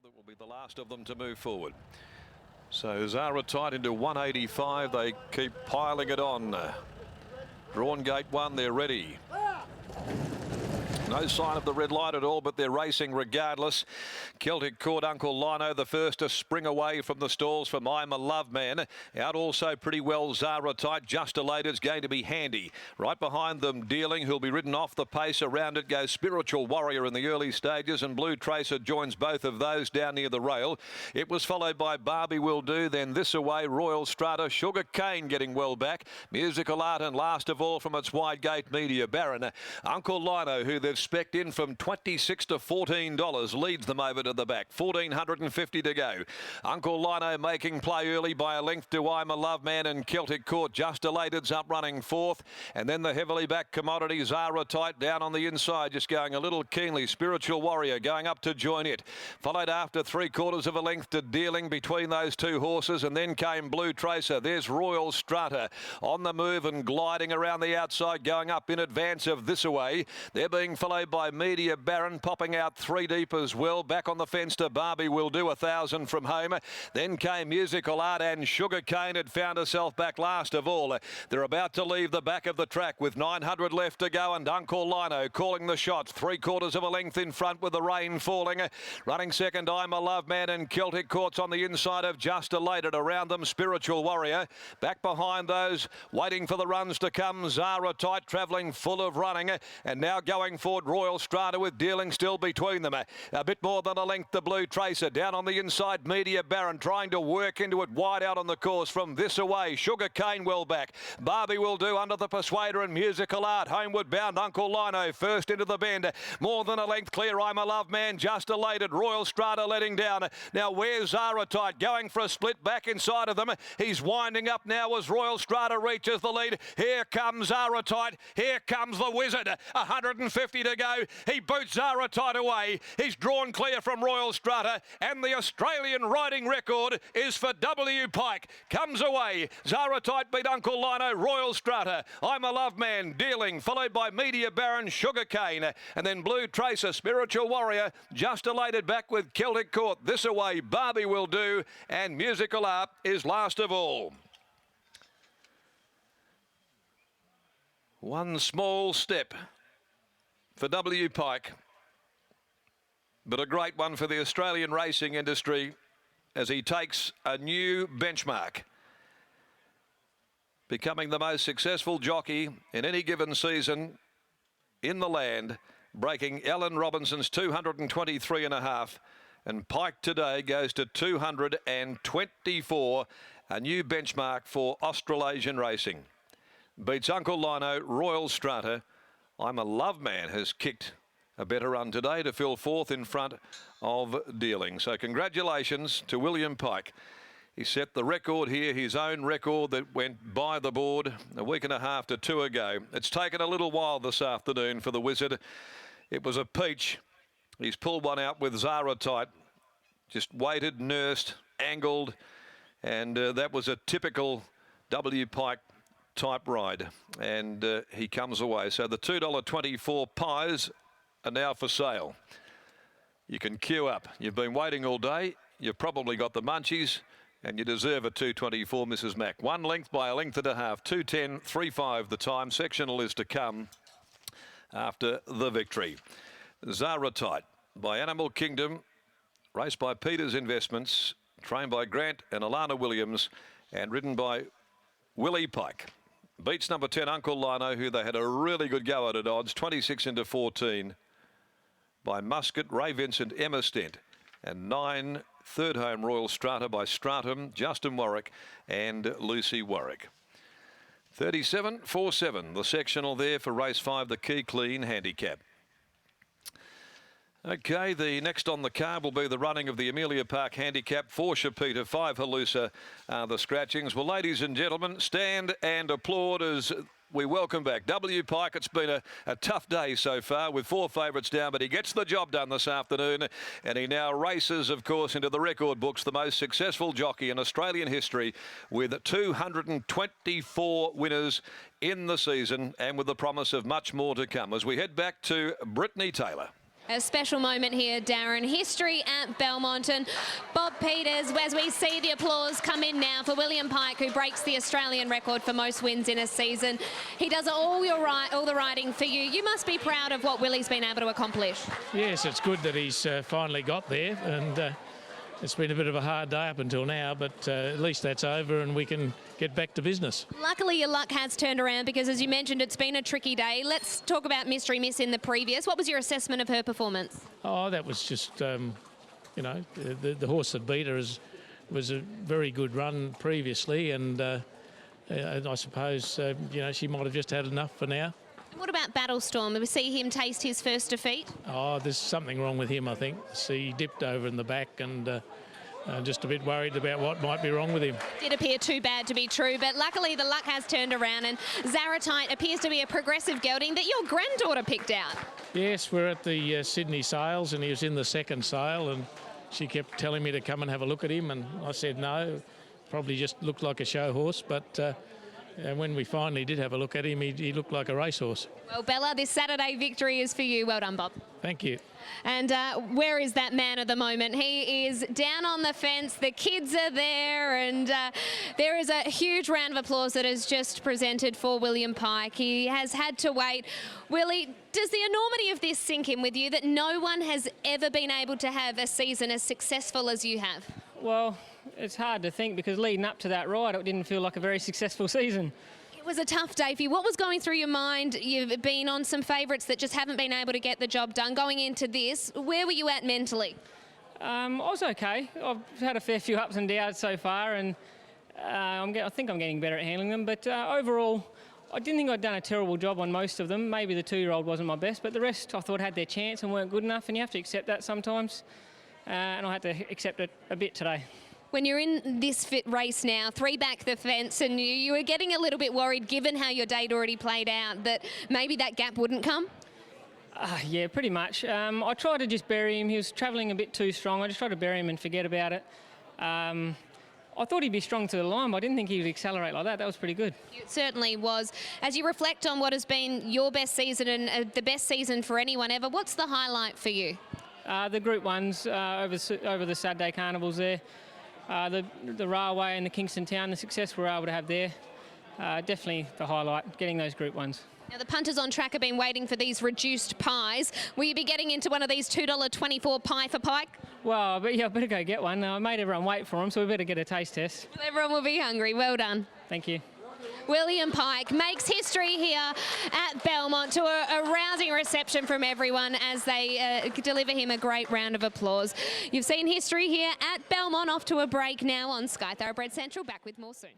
That will be the last of them to move forward. So Zara tight into 185. They keep piling it on. Drawn gate one, they're ready. No sign of the red light at all, but they're racing regardless. Celtic Court, Uncle Lino, the first to spring away from the stalls from I'm a Love Man. Out also pretty well Zara tight. Just Elated's going to be handy. Right behind them, Dealing, who'll be ridden off the pace. Around it goes Spiritual Warrior in the early stages, and Blue Tracer joins both of those down near the rail. It was followed by Barbie Will Do, then This Away, Royal Strata, Sugar Cane getting well back, Musical Art, and last of all from its wide gate, Media Baron. Uncle Lino, who they've spec'd in from $26 to $14, leads them over to the back. 1,450 to go. Uncle Lino making play early by a length to I'm a Love Man, and Celtic Court. Just Elated's up running fourth, and then the heavily backed Commodity Zara tight down on the inside, just going a little keenly. Spiritual Warrior going up to join it, followed after 3/4 of a length to Dealing between those two horses, and then came Blue Tracer. There's Royal Strata on the move and gliding around the outside, going up in advance of This Away. They're being followed by Media Baron, popping out three deep as well. Back on the fence to Barbie Will Do, 1,000 from home. Then came Musical Art, and Sugar Cane had found herself back last of all. They're about to leave the back of the track with 900 left to go, and Uncle Lino calling the shots. 3/4 of a length in front with the rain falling. Running second, I'm a Love Man, and Celtic Court's on the inside of Just Elated. Around them, Spiritual Warrior. Back behind those, waiting for the runs to come, Zara tight, travelling full of running, and now going forward, Royal Strata with Dealing still between them. A bit more than a length to Blue Tracer. Down on the inside, Media Baron trying to work into it wide out on the course from This Away. Sugar Cane well back. Barbie Will Do under the Persuader, and Musical Art homeward bound. Uncle Lino first into the bend. More than a length clear, I'm a Love Man. Just Elated. Royal Strata letting down. Now where's Zara tight? Going for a split back inside of them. He's winding up now as Royal Strata reaches the lead. Here comes Zara tight. Here comes the Wizard. 150 to go. He boots Zara tight away. He's drawn clear from Royal Strata, and the Australian riding record is for W. Pike. Comes away. Zara tight beat Uncle Lino, Royal Strata, I'm a Love Man, Dealing, followed by Media Baron, Sugar Cane, and then Blue Tracer, Spiritual Warrior, Just Elated back with Celtic Court. This Away, Barbie Will Do, and Musical Art is last of all. One small step for W. Pike, but a great one for the Australian racing industry as he takes a new benchmark, becoming the most successful jockey in any given season in the land, breaking Ellen Robinson's 223.5, and Pike today goes to 224, a new benchmark for Australasian racing. Beats Uncle Lino, Royal Strata. I'm a Love Man has kicked a better run today to fill fourth in front of Dealing. So congratulations to William Pike. He set the record here, his own record that went by the board a week and a half to two ago. It's taken a little while this afternoon for the Wizard. It was a peach. He's pulled one out with Zara tight. Just waited, nursed, angled, and that was a typical W. Pike type ride, and he comes away. So the $2.24 pies are now for sale. You can queue up. You've been waiting all day. You've probably got the munchies, and you deserve a $2.24, Mrs. Mack. One length by a length and a half. 2:10.35 the time. Sectional is to come after the victory. Zara tight by Animal Kingdom, raced by Peters Investments, trained by Grant and Alana Williams, and ridden by Willie Pike. Beats number 10, Uncle Lino, who they had a really good go at odds, 26 into 14, by Muscat, Ray Vincent, Emma Stent, and 9, third home, Royal Strata by Stratum, Justin Warwick, and Lucy Warwick. 37.47, the sectional there for race 5, the Key Clean handicap. Okay, the next on the card will be the running of the Amelia Park Handicap. 4 Shapita, 5 Halusa are the scratchings. Well, ladies and gentlemen, stand and applaud as we welcome back W. Pike. It's been a tough day so far with 4 favourites down, but he gets the job done this afternoon, and he now races, of course, into the record books, the most successful jockey in Australian history with 224 winners in the season, and with the promise of much more to come as we head back to Brittany Taylor. A special moment here, Darren. History at Belmont, and Bob Peters, as we see the applause come in now for William Pike, who breaks the Australian record for most wins in a season. He does all the riding for you. You must be proud of what Willie's been able to accomplish. Yes, it's good that he's finally got there, and it's been a bit of a hard day up until now, but at least that's over and we can get back to business. Luckily, your luck has turned around because, as you mentioned, it's been a tricky day. Let's talk about Mystery Miss in the previous. What was your assessment of her performance? Oh, that was just, you know, the horse that beat her was a very good run previously, and I suppose, you know, she might have just had enough for now. What about Battlestorm? Did we see him taste his first defeat? Oh, there's something wrong with him, I think. He dipped over in the back, and just a bit worried about what might be wrong with him. Did appear too bad to be true, but luckily the luck has turned around, and Zaratite appears to be a progressive gelding that your granddaughter picked out. Yes, we're at the Sydney sales, and he was in the second sale, and she kept telling me to come and have a look at him, and I said no. Probably just looked like a show horse, but and when we finally did have a look at him, he looked like a racehorse. Well, Bella, this Saturday victory is for you. Well done, Bob. Thank you. And where is that man at the moment? He is down on the fence. The kids are there, and there is a huge round of applause that is just presented for William Pike. He has had to wait. Willie, does the enormity of this sink in with you that no one has ever been able to have a season as successful as you have? Well, it's hard to think because leading up to that ride, it didn't feel like a very successful season. It was a tough day for you. What was going through your mind? You've been on some favourites that just haven't been able to get the job done. Going into this, where were you at mentally? I was okay. I've had a fair few ups and downs so far, and I think I'm getting better at handling them. But overall, I didn't think I'd done a terrible job on most of them. Maybe the 2-year-old wasn't my best, but the rest I thought had their chance and weren't good enough, and you have to accept that sometimes. And I had to accept it a bit today. When you're in this fit race now, 3 back the fence, and you were getting a little bit worried, given how your day'd already played out, that maybe that gap wouldn't come? Yeah, pretty much. I tried to just bury him. He was travelling a bit too strong. I just tried to bury him and forget about it. I thought he'd be strong to the line, but I didn't think he would accelerate like that. That was pretty good. It certainly was. As you reflect on what has been your best season and the best season for anyone ever, what's the highlight for you? The Group 1s over the Saturday carnivals there. The railway and the Kingston Town, the success we're able to have there, definitely the highlight, getting those Group 1s. Now, the punters on track have been waiting for these reduced pies. Will you be getting into one of these $2.24 pie for Pike? Well, I better go get one. I made everyone wait for them, so we better get a taste test. Everyone will be hungry. Well done. Thank you. William Pike makes history here at Belmont to a rousing reception from everyone as they deliver him a great round of applause. You've seen history here at Belmont. Off to a break now on Sky Thoroughbred Central. Back with more soon.